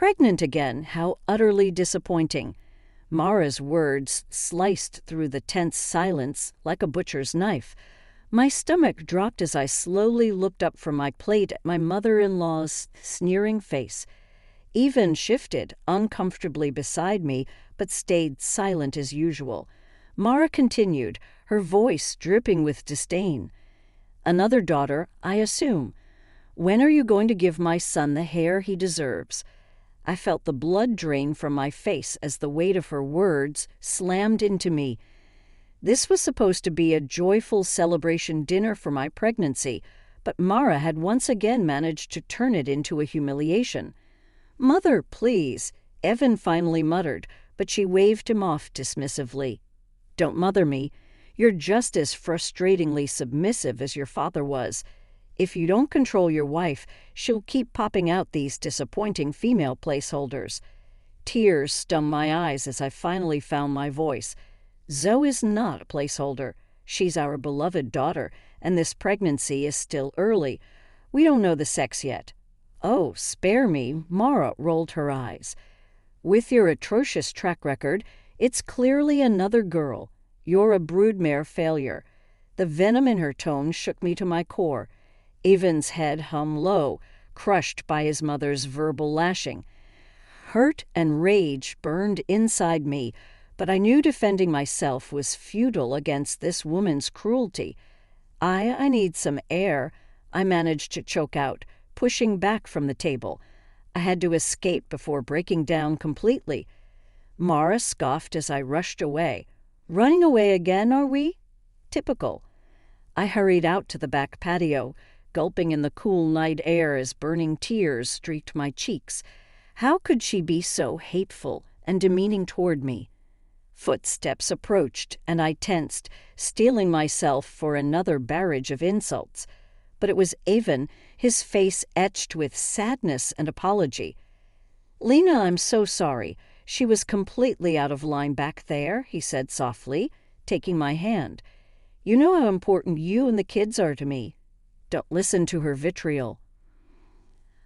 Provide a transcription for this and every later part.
Pregnant again, how utterly disappointing. Mara's words sliced through the tense silence like a butcher's knife. My stomach dropped as I slowly looked up from my plate at my mother-in-law's sneering face. Even shifted uncomfortably beside me, but stayed silent as usual. Mara continued, her voice dripping with disdain. "Another daughter, I assume. When are you going to give my son the hair he deserves?" I felt the blood drain from my face as the weight of her words slammed into me. This was supposed to be a joyful celebration dinner for my pregnancy, but Mara had once again managed to turn it into a humiliation. "Mother, please," Evan finally muttered, but she waved him off dismissively. "Don't mother me. You're just as frustratingly submissive as your father was. If you don't control your wife, she'll keep popping out these disappointing female placeholders." Tears stung my eyes as I finally found my voice. "Zoe is not a placeholder. She's our beloved daughter, and this pregnancy is still early. We don't know the sex yet." "Oh, spare me," Mara rolled her eyes. "With your atrocious track record, it's clearly another girl. You're a broodmare failure." The venom in her tone shook me to my core. Evan's head hung low, crushed by his mother's verbal lashing. Hurt and rage burned inside me, but I knew defending myself was futile against this woman's cruelty. I need some air," I managed to choke out, pushing back from the table. I had to escape before breaking down completely. Mara scoffed as I rushed away. "Running away again, are we? Typical." I hurried out to the back patio, gulping in the cool night air as burning tears streaked my cheeks. How could she be so hateful and demeaning toward me? Footsteps approached, and I tensed, steeling myself for another barrage of insults. But it was Evan, his face etched with sadness and apology. "Lena, I'm so sorry. She was completely out of line back there," he said softly, taking my hand. "You know how important you and the kids are to me. Don't listen to her vitriol."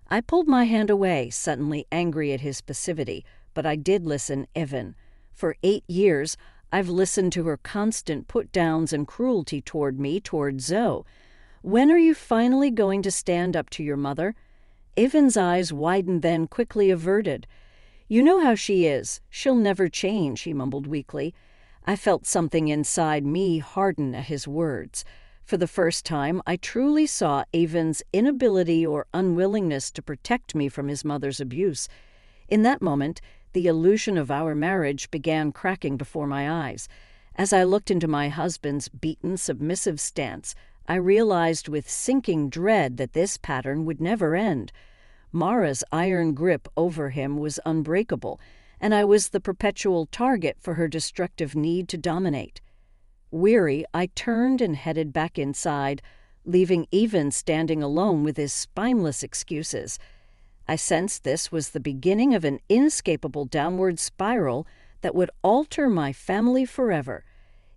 I pulled my hand away, suddenly angry at his passivity, but I did listen, Evan. For 8 years, I've listened to her constant put-downs and cruelty toward me, toward Zoe. When are you finally going to stand up to your mother? Evan's eyes widened, then quickly averted. "You know how she is. She'll never change," he mumbled weakly. I felt something inside me harden at his words. For the first time, I truly saw Evan's inability or unwillingness to protect me from his mother's abuse. In that moment, the illusion of our marriage began cracking before my eyes. As I looked into my husband's beaten, submissive stance, I realized with sinking dread that this pattern would never end. Mara's iron grip over him was unbreakable, and I was the perpetual target for her destructive need to dominate. Weary, I turned and headed back inside, leaving Evan standing alone with his spineless excuses. I sensed this was the beginning of an inescapable downward spiral that would alter my family forever.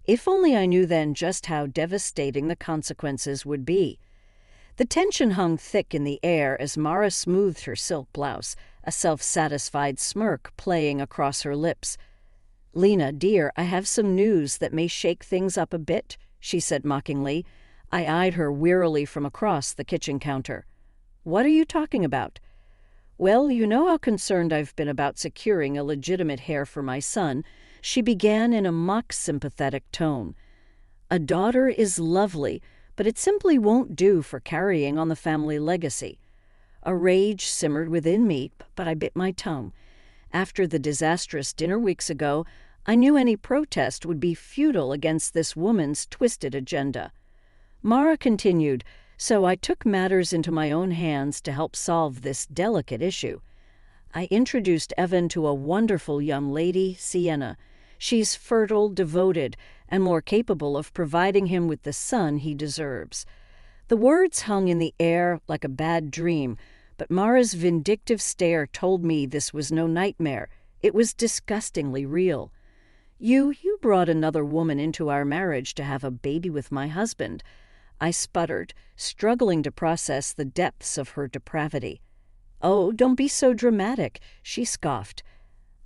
If only I knew then just how devastating the consequences would be. The tension hung thick in the air as Mara smoothed her silk blouse, a self-satisfied smirk playing across her lips. "Lena, dear, I have some news that may shake things up a bit," she said mockingly. I eyed her wearily from across the kitchen counter. "What are you talking about?" "Well, you know how concerned I've been about securing a legitimate heir for my son," she began in a mock-sympathetic tone. "A daughter is lovely, but it simply won't do for carrying on the family legacy." A rage simmered within me, but I bit my tongue. After the disastrous dinner weeks ago, I knew any protest would be futile against this woman's twisted agenda. Mara continued, so I took matters into my own hands to help solve this delicate issue. I introduced Evan to a wonderful young lady, Sienna. She's fertile, devoted, and more capable of providing him with the son he deserves. The words hung in the air like a bad dream, but Mara's vindictive stare told me this was no nightmare. It was disgustingly real. You brought another woman into our marriage to have a baby with my husband," I sputtered, struggling to process the depths of her depravity. "Oh, don't be so dramatic," she scoffed.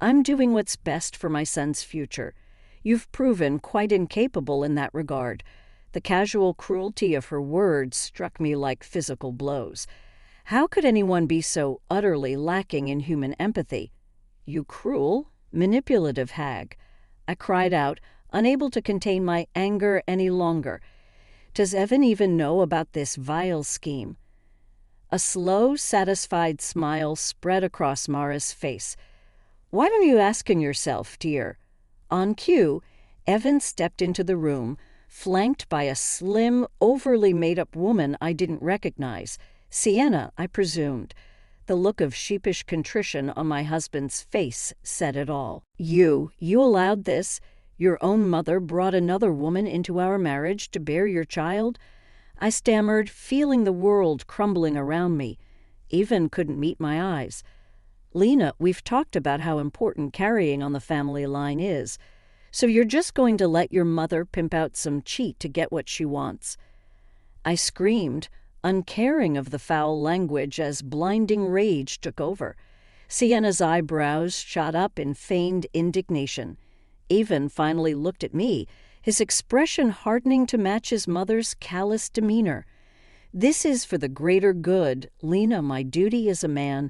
"I'm doing what's best for my son's future. You've proven quite incapable in that regard." The casual cruelty of her words struck me like physical blows. How could anyone be so utterly lacking in human empathy? "You cruel, manipulative hag." I cried out, unable to contain my anger any longer. Does Evan even know about this vile scheme? A slow, satisfied smile spread across Mara's face. "Why don't you asking yourself, dear?" On cue, Evan stepped into the room, flanked by a slim, overly made-up woman I didn't recognize. Sienna, I presumed. The look of sheepish contrition on my husband's face said it all. You allowed this? Your own mother brought another woman into our marriage to bear your child?" I stammered, feeling the world crumbling around me. Evan couldn't meet my eyes. "Lena, we've talked about how important carrying on the family line is. So you're just going to let your mother pimp out some cheat to get what she wants?" I screamed, uncaring of the foul language as blinding rage took over. Sienna's eyebrows shot up in feigned indignation. Evan finally looked at me, his expression hardening to match his mother's callous demeanor. "This is for the greater good, Lena, my duty as a man.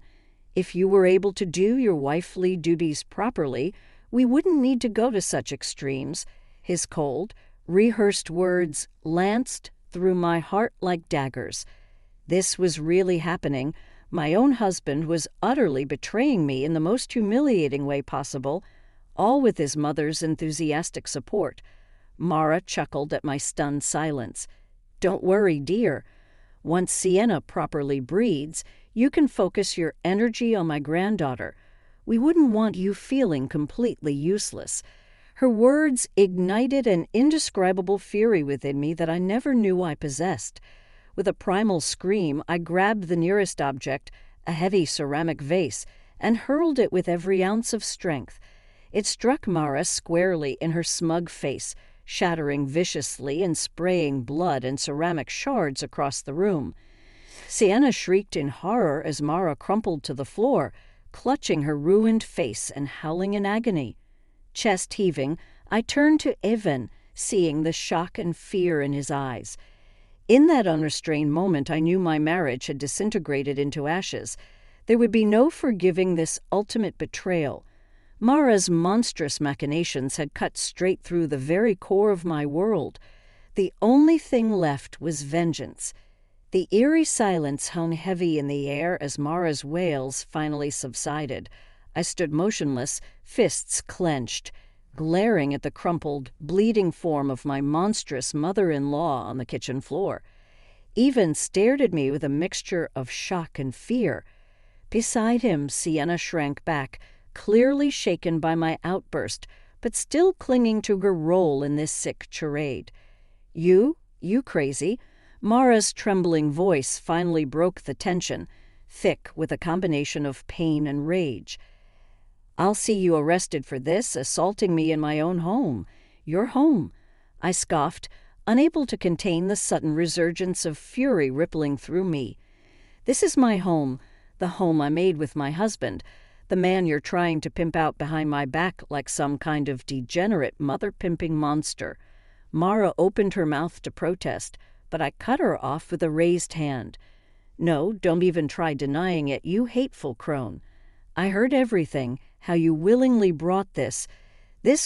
If you were able to do your wifely duties properly, we wouldn't need to go to such extremes." His cold, rehearsed words lanced through my heart like daggers. This was really happening. My own husband was utterly betraying me in the most humiliating way possible, all with his mother's enthusiastic support. Mara chuckled at my stunned silence. "Don't worry, dear. Once Sienna properly breeds, you can focus your energy on my granddaughter. We wouldn't want you feeling completely useless." Her words ignited an indescribable fury within me that I never knew I possessed. With a primal scream, I grabbed the nearest object, a heavy ceramic vase, and hurled it with every ounce of strength. It struck Mara squarely in her smug face, shattering viciously and spraying blood and ceramic shards across the room. Sienna shrieked in horror as Mara crumpled to the floor, clutching her ruined face and howling in agony. Chest heaving, I turned to Evan, seeing the shock and fear in his eyes. In that unrestrained moment, I knew my marriage had disintegrated into ashes. There would be no forgiving this ultimate betrayal. Mara's monstrous machinations had cut straight through the very core of my world. The only thing left was vengeance. The eerie silence hung heavy in the air as Mara's wails finally subsided. I stood motionless, fists clenched, glaring at the crumpled, bleeding form of my monstrous mother-in-law on the kitchen floor. Evan stared at me with a mixture of shock and fear. Beside him, Sienna shrank back, clearly shaken by my outburst, but still clinging to her role in this sick charade. You crazy?" Mara's trembling voice finally broke the tension, thick with a combination of pain and rage. "I'll see you arrested for this, assaulting me in my own home. Your home," I scoffed, unable to contain the sudden resurgence of fury rippling through me. "This is my home, the home I made with my husband, the man you're trying to pimp out behind my back like some kind of degenerate mother-pimping monster." Mara opened her mouth to protest, but I cut her off with a raised hand. "No, don't even try denying it, you hateful crone. I heard everything, how you willingly brought this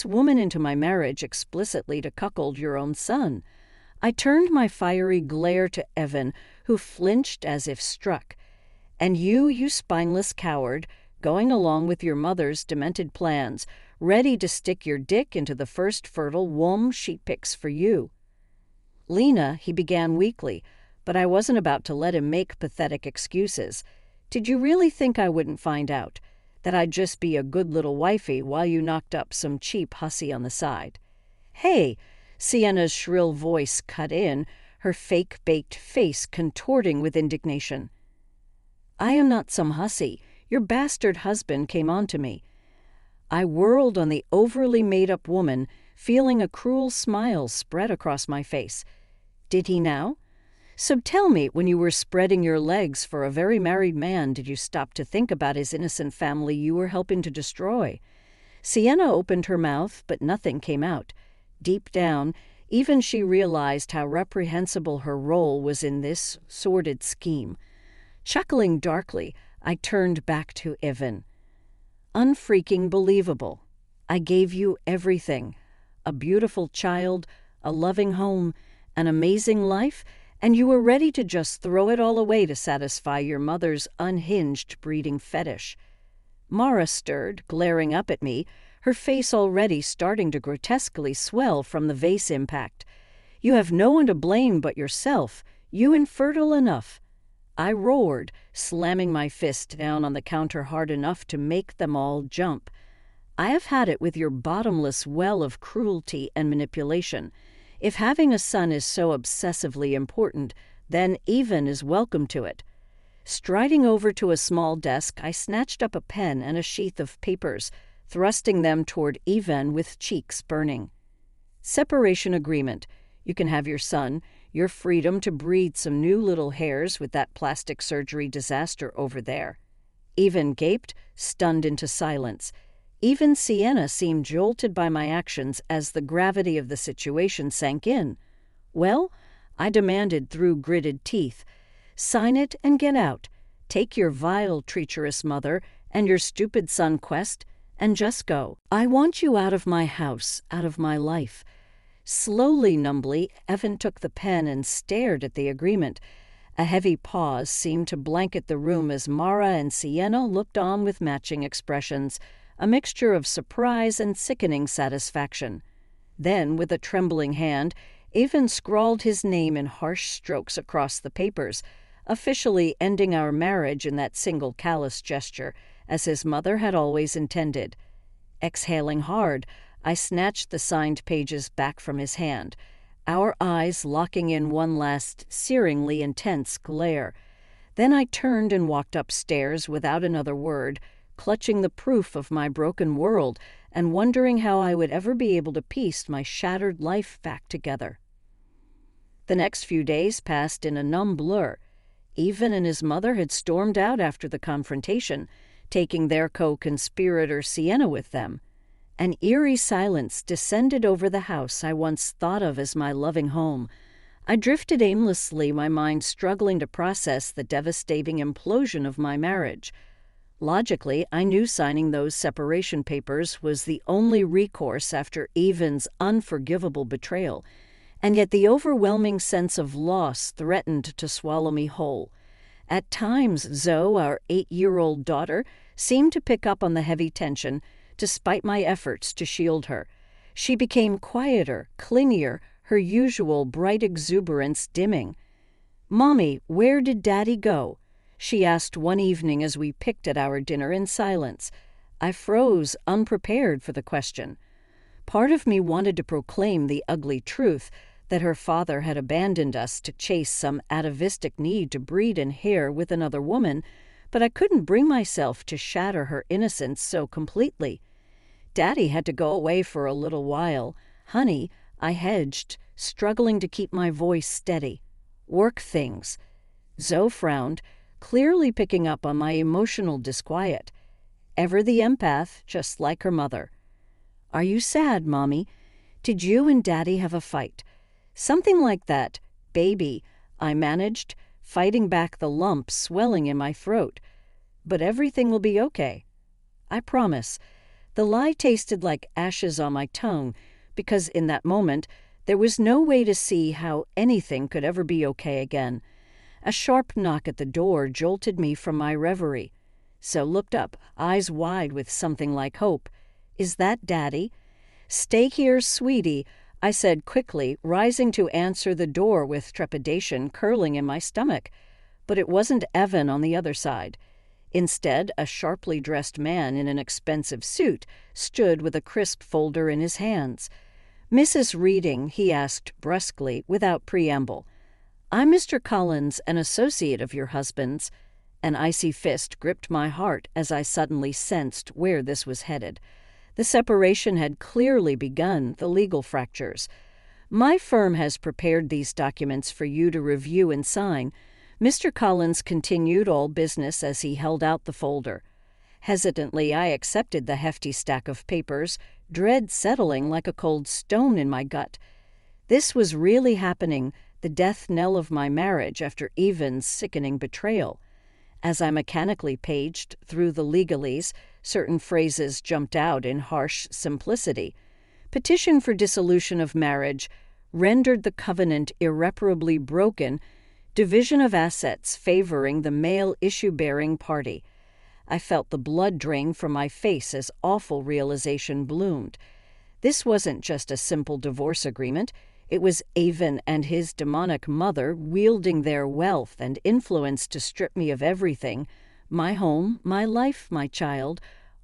woman into my marriage explicitly to cuckold your own son." I turned my fiery glare to Evan, who flinched as if struck. "And you spineless coward, going along with your mother's demented plans, ready to stick your dick into the first fertile womb she picks for you." "Lena," he began weakly, but I wasn't about to let him make pathetic excuses. "Did you really think I wouldn't find out? That I'd just be a good little wifey while you knocked up some cheap hussy on the side?" "Hey!" Sienna's shrill voice cut in, her fake-baked face contorting with indignation. "I am not some hussy. Your bastard husband came on to me." I whirled on the overly made-up woman, feeling a cruel smile spread across my face. Did he now? So tell me, when you were spreading your legs for a very married man, did you stop to think about his innocent family you were helping to destroy? Sienna opened her mouth, but nothing came out. Deep down, even she realized how reprehensible her role was in this sordid scheme. Chuckling darkly, I turned back to Ivan. Unfreaking believable. I gave you everything. A beautiful child, a loving home, an amazing life, and you were ready to just throw it all away to satisfy your mother's unhinged breeding fetish. Mara stirred, glaring up at me, her face already starting to grotesquely swell from the vase impact. You have no one to blame but yourself, you infertile enough. I roared, slamming my fist down on the counter hard enough to make them all jump. I have had it with your bottomless well of cruelty and manipulation. If having a son is so obsessively important, then Ivan is welcome to it. Striding over to a small desk, I snatched up a pen and a sheath of papers, thrusting them toward Ivan with cheeks burning. Separation agreement. You can have your son, your freedom to breed some new little hairs with that plastic surgery disaster over there. Ivan gaped, stunned into silence. Even Sienna seemed jolted by my actions as the gravity of the situation sank in. Well, I demanded through gritted teeth, sign it and get out. Take your vile, treacherous mother and your stupid son Quest and just go. I want you out of my house, out of my life. Slowly, numbly, Evan took the pen and stared at the agreement. A heavy pause seemed to blanket the room as Mara and Sienna looked on with matching expressions, a mixture of surprise and sickening satisfaction. Then, with a trembling hand, Evan scrawled his name in harsh strokes across the papers, officially ending our marriage in that single callous gesture, as his mother had always intended. Exhaling hard, I snatched the signed pages back from his hand, our eyes locking in one last searingly intense glare. Then I turned and walked upstairs without another word, clutching the proof of my broken world and wondering how I would ever be able to piece my shattered life back together. The next few days passed in a numb blur. Ivan and his mother had stormed out after the confrontation, taking their co-conspirator Sienna with them. An eerie silence descended over the house I once thought of as my loving home. I drifted aimlessly, my mind struggling to process the devastating implosion of my marriage. Logically, I knew signing those separation papers was the only recourse after Ivan's unforgivable betrayal, and yet the overwhelming sense of loss threatened to swallow me whole. At times, Zoe, our 8-year-old daughter, seemed to pick up on the heavy tension, despite my efforts to shield her. She became quieter, clingier, her usual bright exuberance dimming. "Mommy, where did Daddy go?" she asked one evening as we picked at our dinner in silence. I froze, unprepared for the question. Part of me wanted to proclaim the ugly truth that her father had abandoned us to chase some atavistic need to breed in hair with another woman, but I couldn't bring myself to shatter her innocence so completely. Daddy had to go away for a little while. Honey, I hedged, struggling to keep my voice steady. Work things. Zoe frowned, clearly picking up on my emotional disquiet. Ever the empath, just like her mother. "Are you sad, Mommy? Did you and Daddy have a fight?" "Something like that, baby," I managed, fighting back the lump swelling in my throat. "But everything will be okay. I promise." The lie tasted like ashes on my tongue, because in that moment there was no way to see how anything could ever be okay again. A sharp knock at the door jolted me from my reverie. So looked up, eyes wide with something like hope. "Is that Daddy?" "Stay here, sweetie," I said quickly, rising to answer the door with trepidation curling in my stomach. But it wasn't Evan on the other side. Instead, a sharply dressed man in an expensive suit stood with a crisp folder in his hands. "Mrs. Reading," he asked brusquely, without preamble. "I'm Mr. Collins, an associate of your husband's." An icy fist gripped my heart as I suddenly sensed where this was headed. The separation had clearly begun, the legal fractures. "My firm has prepared these documents for you to review and sign." Mr. Collins continued all business as he held out the folder. Hesitantly, I accepted the hefty stack of papers, dread settling like a cold stone in my gut. This was really happening, the death knell of my marriage after Evan's sickening betrayal. As I mechanically paged through the legalese, certain phrases jumped out in harsh simplicity. Petition for dissolution of marriage, rendered the covenant irreparably broken, division of assets favoring the male issue-bearing party. I felt the blood drain from my face as awful realization bloomed. This wasn't just a simple divorce agreement. It was Avon and his demonic mother wielding their wealth and influence to strip me of everything, my home, my life, my child,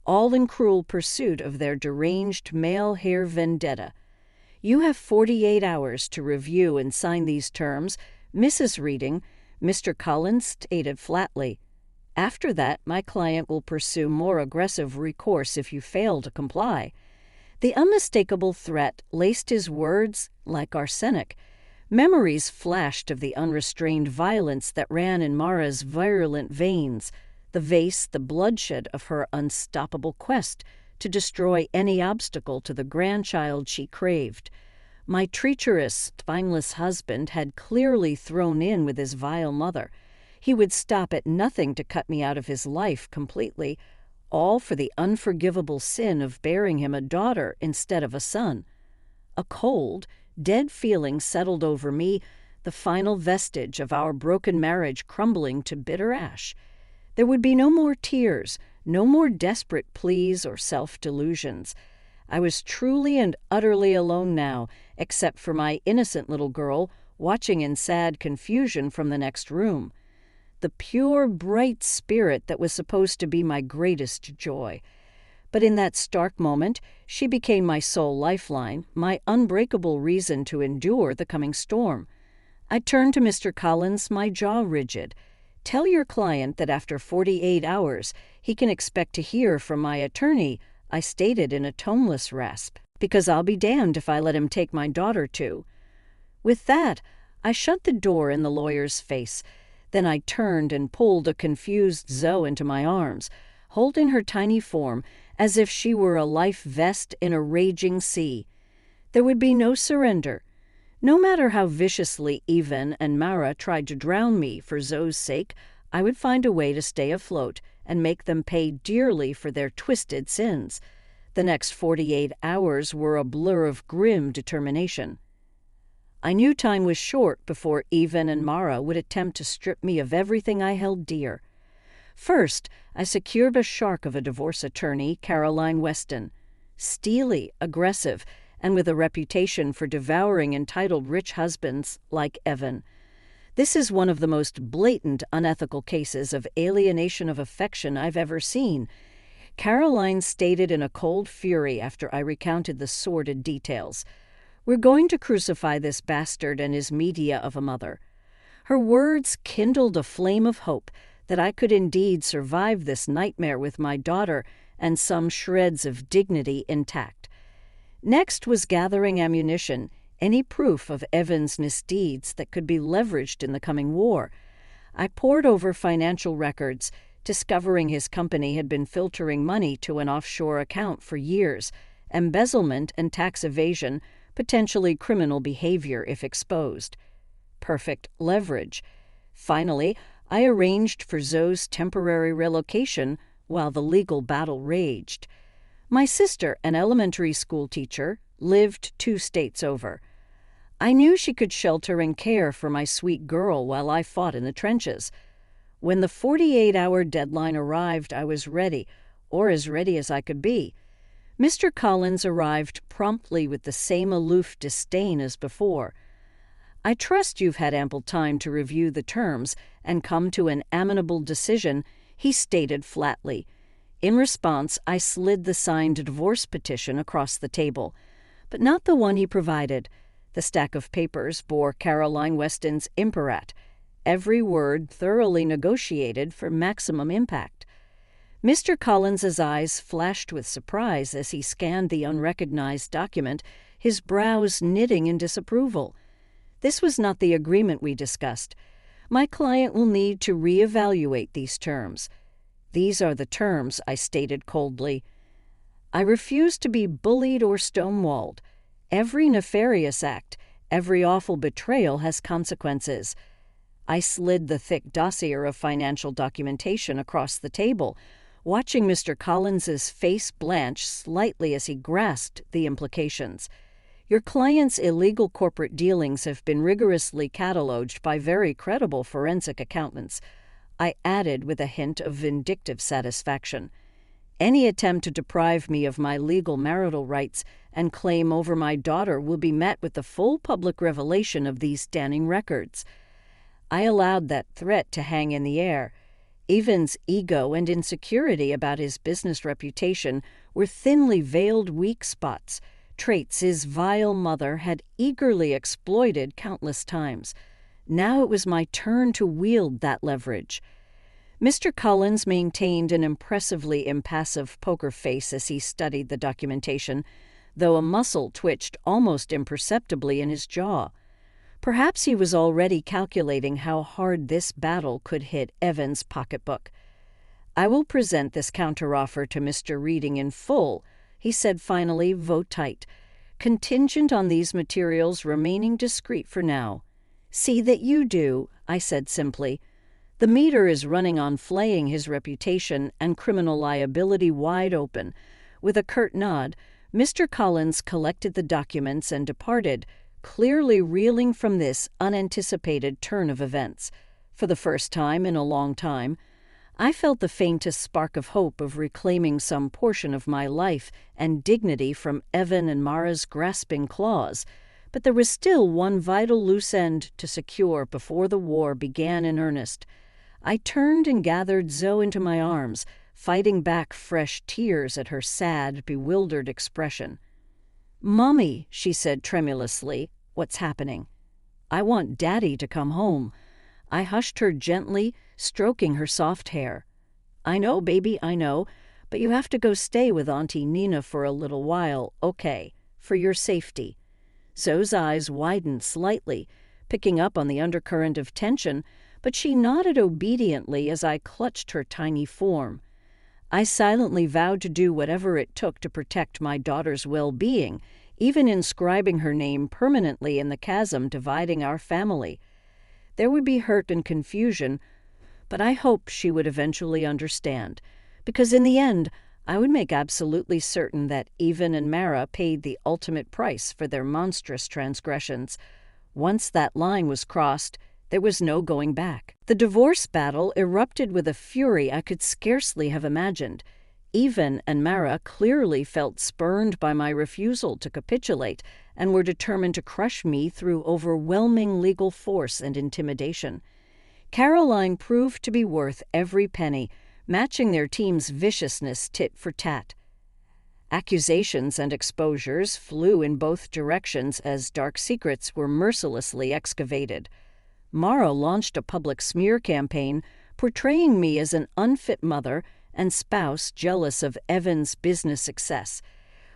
all in cruel pursuit of their deranged male hair vendetta. "You have 48 hours to review and sign these terms, Mrs. Reading," Mr. Collins stated flatly. "After that, my client will pursue more aggressive recourse if you fail to comply." The unmistakable threat laced his words like arsenic. Memories flashed of the unrestrained violence that ran in Mara's virulent veins, the vase, the bloodshed of her unstoppable quest to destroy any obstacle to the grandchild she craved. My treacherous, spineless husband had clearly thrown in with his vile mother. He would stop at nothing to cut me out of his life completely, all for the unforgivable sin of bearing him a daughter instead of a son. A cold, dead feeling settled over me, the final vestige of our broken marriage crumbling to bitter ash. There would be no more tears, no more desperate pleas or self-delusions. I was truly and utterly alone now, except for my innocent little girl watching in sad confusion from the next room. The pure, bright spirit that was supposed to be my greatest joy. But in that stark moment, she became my sole lifeline, my unbreakable reason to endure the coming storm. I turned to Mr. Collins, my jaw rigid. "Tell your client that after 48 hours, he can expect to hear from my attorney," I stated in a toneless rasp, "because I'll be damned if I let him take my daughter too." With that, I shut the door in the lawyer's face. Then I turned and pulled a confused Zoe into my arms, holding her tiny form as if she were a life vest in a raging sea. There would be no surrender. No matter how viciously Evan and Mara tried to drown me for Zoe's sake, I would find a way to stay afloat and make them pay dearly for their twisted sins. The next 48 hours were a blur of grim determination. I knew time was short before Evan and Mara would attempt to strip me of everything I held dear. First, I secured a shark of a divorce attorney, Caroline Weston. Steely, aggressive, and with a reputation for devouring entitled rich husbands like Evan. This is one of the most blatant unethical cases of alienation of affection I've ever seen. Caroline stated in a cold fury after I recounted the sordid details. "We're going to crucify this bastard and his media of a mother." Her words kindled a flame of hope that I could indeed survive this nightmare with my daughter and some shreds of dignity intact. Next was gathering ammunition, any proof of Evan's misdeeds that could be leveraged in the coming war. I pored over financial records, discovering his company had been filtering money to an offshore account for years, embezzlement and tax evasion, potentially criminal behavior if exposed. Perfect leverage. Finally, I arranged for Zoe's temporary relocation while the legal battle raged. My sister, an elementary school teacher, lived 2 states over. I knew she could shelter and care for my sweet girl while I fought in the trenches. When the 48-hour deadline arrived, I was ready, or as ready as I could be. Mr. Collins arrived promptly with the same aloof disdain as before. "I trust you've had ample time to review the terms and come to an amenable decision," he stated flatly. In response, I slid the signed divorce petition across the table, but not the one he provided. The stack of papers bore Caroline Weston's imperat, every word thoroughly negotiated for maximum impact. Mr. Collins's eyes flashed with surprise as he scanned the unrecognized document, his brows knitting in disapproval. This was not the agreement we discussed. My client will need to reevaluate these terms. These are the terms, I stated coldly. I refuse to be bullied or stonewalled. Every nefarious act, every awful betrayal has consequences. I slid the thick dossier of financial documentation across the table, watching Mr. Collins's face blanch slightly as he grasped the implications. Your client's illegal corporate dealings have been rigorously catalogued by very credible forensic accountants, I added with a hint of vindictive satisfaction. Any attempt to deprive me of my legal marital rights and claim over my daughter will be met with the full public revelation of these damning records. I allowed that threat to hang in the air. Evan's ego and insecurity about his business reputation were thinly veiled weak spots, traits his vile mother had eagerly exploited countless times. Now it was my turn to wield that leverage. Mr. Collins maintained an impressively impassive poker face as he studied the documentation, though a muscle twitched almost imperceptibly in his jaw. Perhaps he was already calculating how hard this battle could hit Evan's pocketbook. I will present this counteroffer to Mr. Reading in full, he said finally, vote tight, contingent on these materials remaining discreet for now. See that you do, I said simply. The meter is running on flaying his reputation and criminal liability wide open. With a curt nod, Mr. Collins collected the documents and departed, clearly reeling from this unanticipated turn of events. For the first time in a long time, I felt the faintest spark of hope of reclaiming some portion of my life and dignity from Evan and Mara's grasping claws, but there was still one vital loose end to secure before the war began in earnest. I turned and gathered Zoe into my arms, fighting back fresh tears at her sad, bewildered expression. "Mommy," she said tremulously, "what's happening?" "I want Daddy to come home." I hushed her gently, stroking her soft hair. "I know, baby, I know, but you have to go stay with Auntie Nina for a little while, okay, for your safety." Zoe's eyes widened slightly, picking up on the undercurrent of tension, but she nodded obediently as I clutched her tiny form. I silently vowed to do whatever it took to protect my daughter's well-being, even inscribing her name permanently in the chasm dividing our family. There would be hurt and confusion, but I hoped she would eventually understand, because in the end, I would make absolutely certain that Evan and Mara paid the ultimate price for their monstrous transgressions. Once that line was crossed, there was no going back. The divorce battle erupted with a fury I could scarcely have imagined. Evan and Mara clearly felt spurned by my refusal to capitulate and were determined to crush me through overwhelming legal force and intimidation. Caroline proved to be worth every penny, matching their team's viciousness tit for tat. Accusations and exposures flew in both directions as dark secrets were mercilessly excavated. Mara launched a public smear campaign portraying me as an unfit mother and spouse jealous of Evan's business success.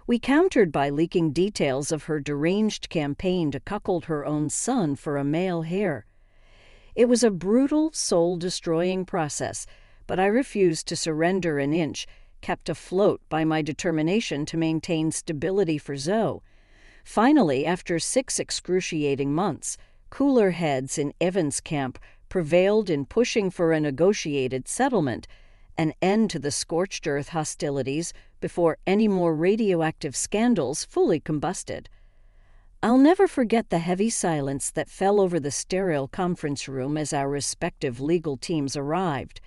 We countered by leaking details of her deranged campaign to cuckold her own son for a male heir. It was a brutal, soul-destroying process, but I refused to surrender an inch, kept afloat by my determination to maintain stability for Zoe. Finally, after 6 excruciating months, cooler heads in Evan's camp prevailed in pushing for a negotiated settlement, an end to the scorched earth hostilities before any more radioactive scandals fully combusted. I'll never forget the heavy silence that fell over the sterile conference room as our respective legal teams arrived.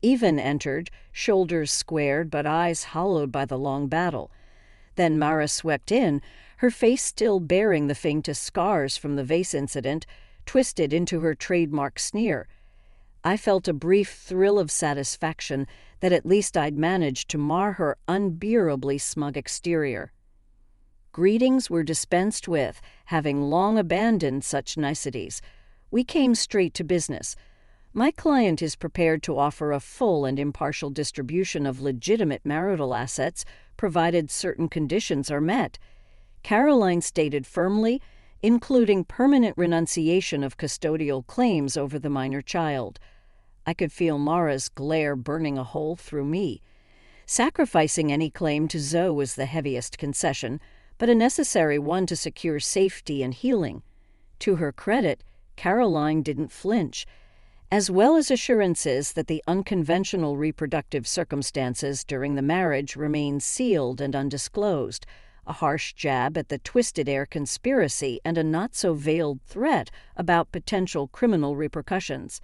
Evan entered, shoulders squared but eyes hollowed by the long battle. Then Mara swept in, her face still bearing the faintest scars from the vase incident, twisted into her trademark sneer. I felt a brief thrill of satisfaction that at least I'd managed to mar her unbearably smug exterior. Greetings were dispensed with, having long abandoned such niceties. We came straight to business. My client is prepared to offer a full and impartial distribution of legitimate marital assets, provided certain conditions are met. Caroline stated firmly, including permanent renunciation of custodial claims over the minor child. I could feel Mara's glare burning a hole through me. Sacrificing any claim to Zoe was the heaviest concession, but a necessary one to secure safety and healing. To her credit, Caroline didn't flinch, as well as assurances that the unconventional reproductive circumstances during the marriage remained sealed and undisclosed, a harsh jab at the twisted air conspiracy and a not-so-veiled threat about potential criminal repercussions.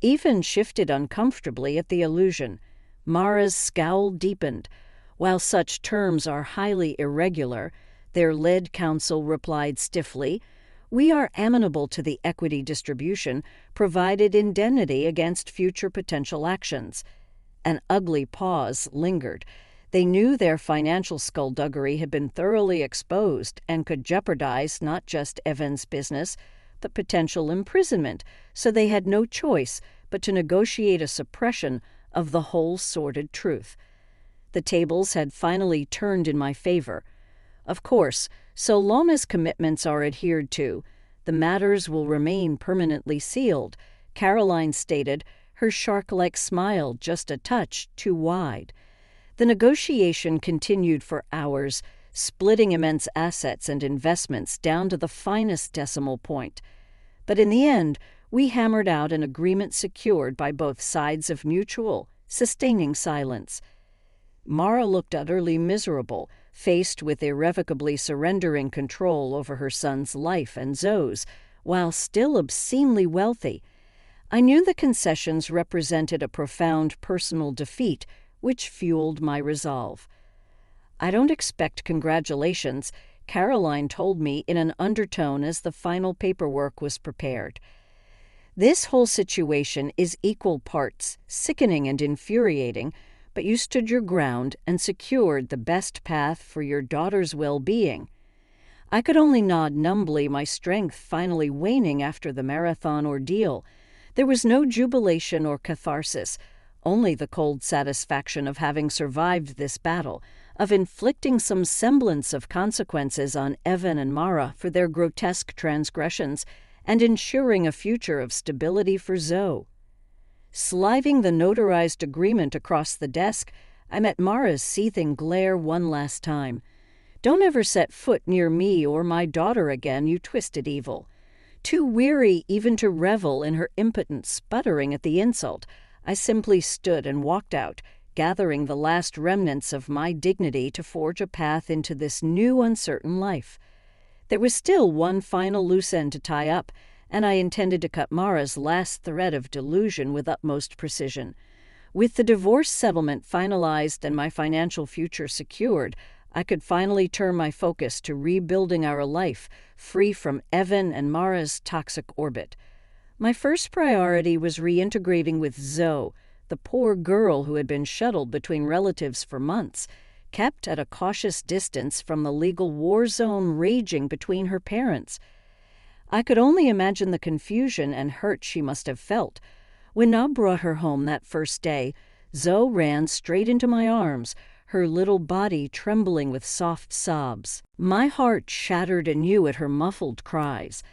Even shifted uncomfortably at the allusion. Mara's scowl deepened. While such terms are highly irregular, their lead counsel replied stiffly, "We are amenable to the equity distribution, provided indemnity against future potential actions." An ugly pause lingered. They knew their financial skullduggery had been thoroughly exposed and could jeopardize not just Evan's business, but potential imprisonment, so they had no choice but to negotiate a suppression of the whole sordid truth. The tables had finally turned in my favor. Of course, so long as commitments are adhered to, the matters will remain permanently sealed, Caroline stated, her shark-like smile just a touch too wide. The negotiation continued for hours, splitting immense assets and investments down to the finest decimal point. But in the end, we hammered out an agreement secured by both sides of mutual, sustaining silence. Mara looked utterly miserable, faced with irrevocably surrendering control over her son's life and Zoe's, while still obscenely wealthy. I knew the concessions represented a profound personal defeat, which fueled my resolve. "I don't expect congratulations," Caroline told me in an undertone as the final paperwork was prepared. "This whole situation is equal parts sickening and infuriating, but you stood your ground and secured the best path for your daughter's well-being." I could only nod numbly, my strength finally waning after the marathon ordeal. There was no jubilation or catharsis, only the cold satisfaction of having survived this battle, of inflicting some semblance of consequences on Evan and Mara for their grotesque transgressions, and ensuring a future of stability for Zoe. Sliving the notarized agreement across the desk, I met Mara's seething glare one last time. "Don't ever set foot near me or my daughter again, you twisted evil." Too weary even to revel in her impotent sputtering at the insult, I simply stood and walked out, gathering the last remnants of my dignity to forge a path into this new uncertain life. There was still one final loose end to tie up, and I intended to cut Mara's last thread of delusion with utmost precision. With the divorce settlement finalized and my financial future secured, I could finally turn my focus to rebuilding our life, free from Evan and Mara's toxic orbit. My first priority was reintegrating with Zoe, the poor girl who had been shuttled between relatives for months, kept at a cautious distance from the legal war zone raging between her parents. I could only imagine the confusion and hurt she must have felt. When Nob brought her home that first day, Zoe ran straight into my arms, her little body trembling with soft sobs. My heart shattered anew at her muffled cries.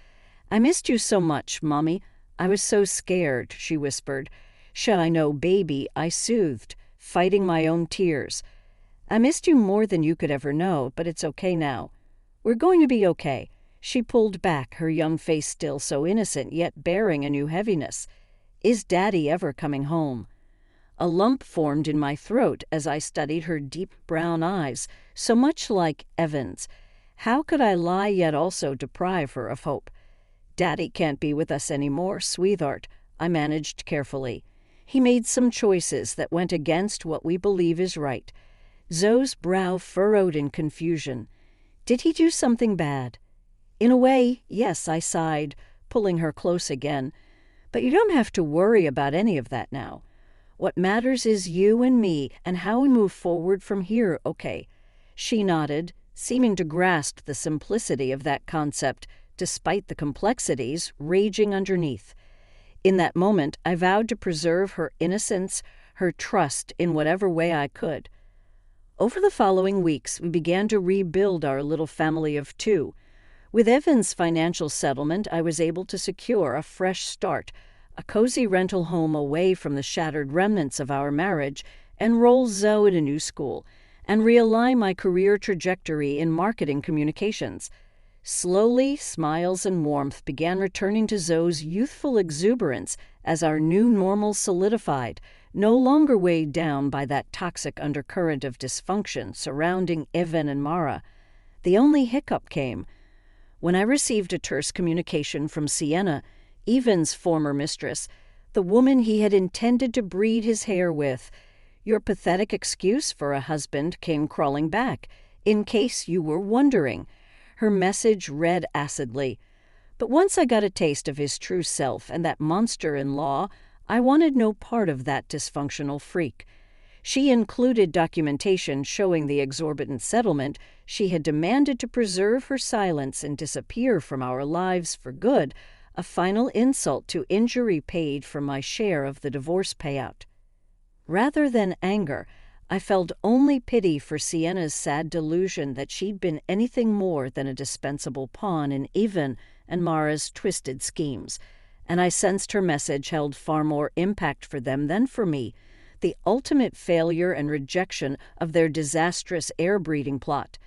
"I missed you so much, Mommy. I was so scared," she whispered. "Should I know, baby," I soothed, fighting my own tears. "I missed you more than you could ever know, but it's okay now. We're going to be okay." She pulled back, her young face still so innocent, yet bearing a new heaviness. "Is Daddy ever coming home?" A lump formed in my throat as I studied her deep brown eyes, so much like Evan's. How could I lie yet also deprive her of hope? "Daddy can't be with us anymore, sweetheart," I managed carefully. "He made some choices that went against what we believe is right." Zoe's brow furrowed in confusion. "Did he do something bad?" "In a way, yes," I sighed, pulling her close again. "But you don't have to worry about any of that now. What matters is you and me and how we move forward from here, okay?" She nodded, seeming to grasp the simplicity of that concept, despite the complexities raging underneath. In that moment, I vowed to preserve her innocence, her trust in whatever way I could. Over the following weeks, we began to rebuild our little family of two. With Evan's financial settlement, I was able to secure a fresh start, a cozy rental home away from the shattered remnants of our marriage, enroll Zoe in a new school, and realign my career trajectory in marketing communications. Slowly, smiles and warmth began returning to Zoe's youthful exuberance as our new normal solidified, no longer weighed down by that toxic undercurrent of dysfunction surrounding Evan and Mara. The only hiccup came when I received a terse communication from Sienna, Evan's former mistress, the woman he had intended to breed his hair with. Your pathetic excuse for a husband came crawling back, in case you were wondering. Her message read acidly. But once I got a taste of his true self and that monster-in-law, I wanted no part of that dysfunctional freak. She included documentation showing the exorbitant settlement she had demanded to preserve her silence and disappear from our lives for good, a final insult to injury paid for my share of the divorce payout. Rather than anger, I felt only pity for Sienna's sad delusion that she'd been anything more than a dispensable pawn in Evan and Mara's twisted schemes, and I sensed her message held far more impact for them than for me, the ultimate failure and rejection of their disastrous heir-breeding plot.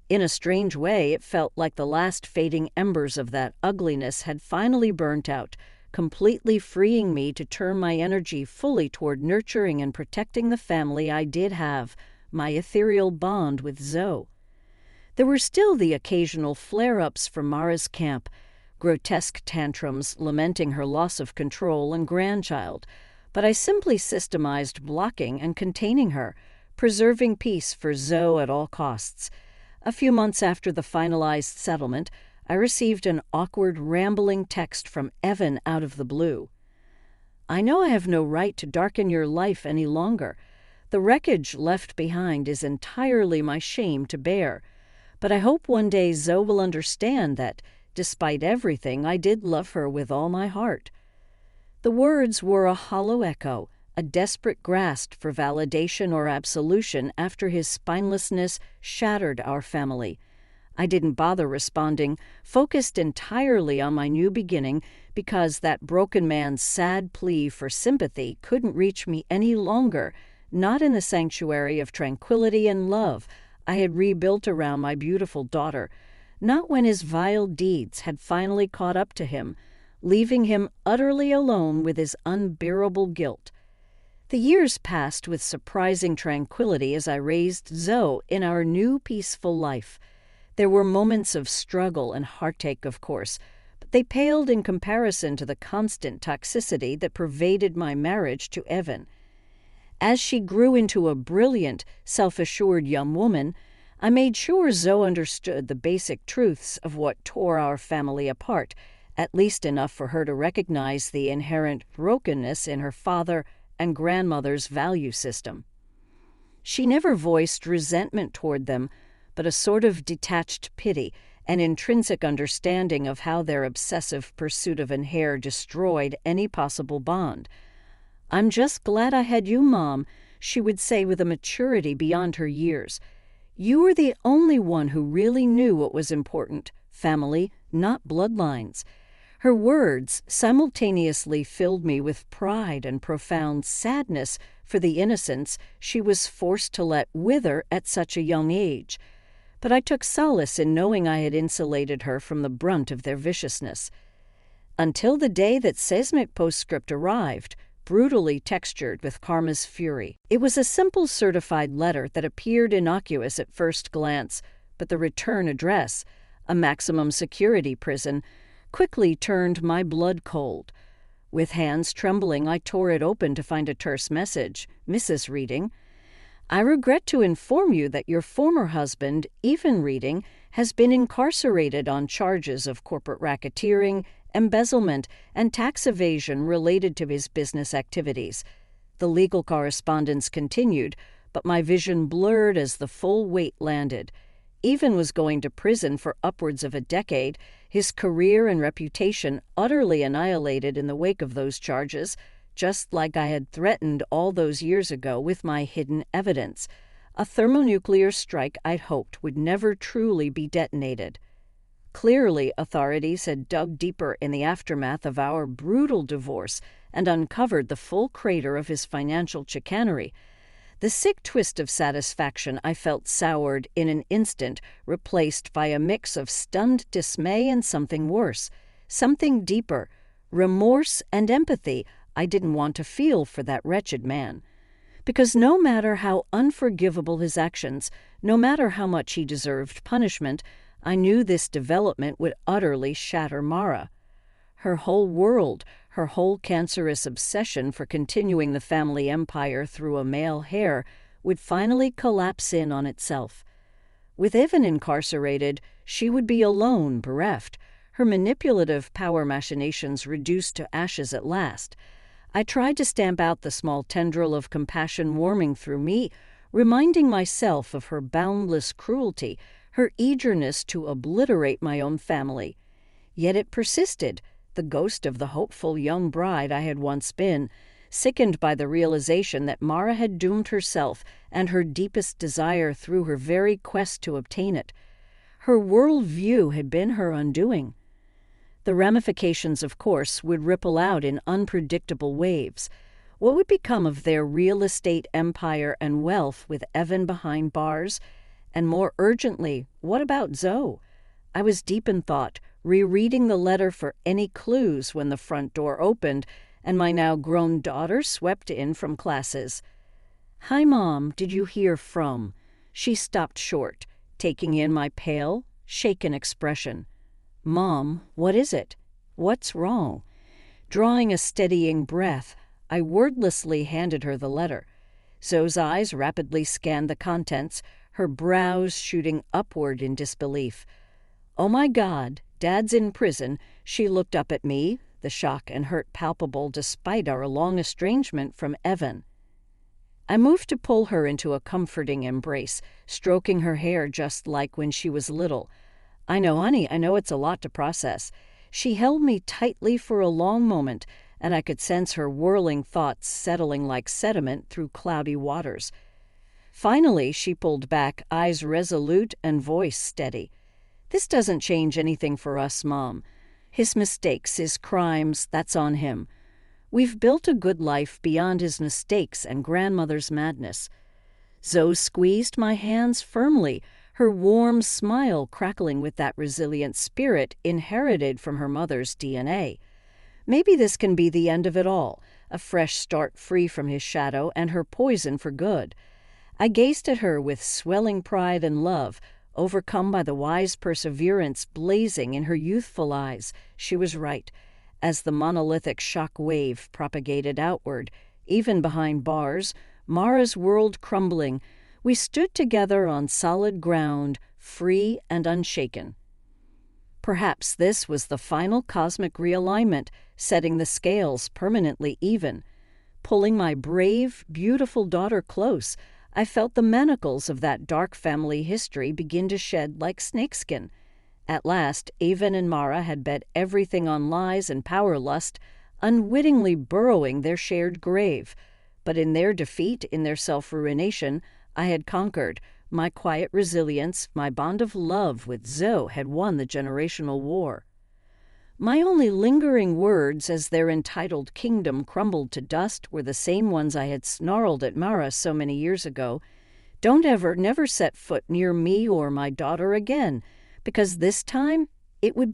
In a strange way, it felt like the last fading embers of that ugliness had finally burnt out, completely freeing me to turn my energy fully toward nurturing and protecting the family I did have, my ethereal bond with Zoe. There were still the occasional flare-ups from Mara's camp, grotesque tantrums lamenting her loss of control and grandchild, but I simply systemized blocking and containing her, preserving peace for Zoe at all costs. A few months after the finalized settlement, I received an awkward, rambling text from Evan out of the blue. I know I have no right to darken your life any longer. The wreckage left behind is entirely my shame to bear. But I hope one day Zoe will understand that, despite everything, I did love her with all my heart. The words were a hollow echo, a desperate grasp for validation or absolution after his spinelessness shattered our family. I didn't bother responding, focused entirely on my new beginning because that broken man's sad plea for sympathy couldn't reach me any longer, not in the sanctuary of tranquility and love I had rebuilt around my beautiful daughter, not when his vile deeds had finally caught up to him, leaving him utterly alone with his unbearable guilt. The years passed with surprising tranquility as I raised Zoe in our new peaceful life. There were moments of struggle and heartache, of course, but they paled in comparison to the constant toxicity that pervaded my marriage to Evan. As she grew into a brilliant, self-assured young woman, I made sure Zoe understood the basic truths of what tore our family apart, at least enough for her to recognize the inherent brokenness in her father and grandmother's value system. She never voiced resentment toward them, but a sort of detached pity, an intrinsic understanding of how their obsessive pursuit of an heir destroyed any possible bond. "I'm just glad I had you, Mom," she would say with a maturity beyond her years. "You were the only one who really knew what was important, family, not bloodlines." Her words simultaneously filled me with pride and profound sadness for the innocence she was forced to let wither at such a young age. But I took solace in knowing I had insulated her from the brunt of their viciousness. Until the day that seismic postscript arrived, brutally textured with karma's fury. It was a simple certified letter that appeared innocuous at first glance, but the return address, a maximum security prison, quickly turned my blood cold. With hands trembling, I tore it open to find a terse message. Mrs. Reading, "I regret to inform you that your former husband, Ethan Reading, has been incarcerated on charges of corporate racketeering, embezzlement, and tax evasion related to his business activities." The legal correspondence continued, but my vision blurred as the full weight landed. Ethan was going to prison for upwards of a decade, his career and reputation utterly annihilated in the wake of those charges, just like I had threatened all those years ago with my hidden evidence. a thermonuclear strike I'd hoped would never truly be detonated. Clearly, authorities had dug deeper in the aftermath of our brutal divorce and uncovered the full crater of his financial chicanery. The sick twist of satisfaction I felt soured in an instant, replaced by a mix of stunned dismay and something worse, something deeper, remorse and empathy I didn't want to feel for that wretched man. Because no matter how unforgivable his actions, no matter how much he deserved punishment, I knew this development would utterly shatter Mara. Her whole world, her whole cancerous obsession for continuing the family empire through a male heir, would finally collapse in on itself. With Evan incarcerated, she would be alone, bereft, her manipulative power machinations reduced to ashes at last. I tried to stamp out the small tendril of compassion warming through me, reminding myself of her boundless cruelty, her eagerness to obliterate my own family. Yet it persisted, the ghost of the hopeful young bride I had once been, sickened by the realization that Mara had doomed herself and her deepest desire through her very quest to obtain it. Her world view had been her undoing. The ramifications, of course, would ripple out in unpredictable waves. What would become of their real estate empire and wealth with Evan behind bars? And more urgently, what about Zoe? I was deep in thought, rereading the letter for any clues when the front door opened and my now grown daughter swept in from classes. "Hi, Mom, did you hear from?" She stopped short, taking in my pale, shaken expression. "Mom, what is it? What's wrong?" Drawing a steadying breath, I wordlessly handed her the letter. Zoe's eyes rapidly scanned the contents, her brows shooting upward in disbelief. "Oh my God, Dad's in prison." She looked up at me, the shock and hurt palpable despite our long estrangement from Evan. I moved to pull her into a comforting embrace, stroking her hair just like when she was little. "I know, honey, I know it's a lot to process." She held me tightly for a long moment, and I could sense her whirling thoughts settling like sediment through cloudy waters. Finally, she pulled back, eyes resolute and voice steady. "This doesn't change anything for us, Mom. His mistakes, his crimes, that's on him. We've built a good life beyond his mistakes and grandmother's madness." Zoe squeezed my hands firmly, her warm smile crackling with that resilient spirit inherited from her mother's DNA. Maybe this can be the end of it all, a fresh start free from his shadow and her poison for good. I gazed at her with swelling pride and love, overcome by the wise perseverance blazing in her youthful eyes. She was right. As the monolithic shock wave propagated outward, even behind bars, Mara's world crumbling, we stood together on solid ground, free and unshaken. Perhaps this was the final cosmic realignment, setting the scales permanently even. Pulling my brave, beautiful daughter close, I felt the manacles of that dark family history begin to shed like snakeskin. At last, Avon and Mara had bet everything on lies and power lust, unwittingly burrowing their shared grave. But in their defeat, in their self-ruination, I had conquered. My quiet resilience, my bond of love with Zoe had won the generational war. My only lingering words as their entitled kingdom crumbled to dust were the same ones I had snarled at Mara so many years ago. "Don't ever, never set foot near me or my daughter again, because this time it would be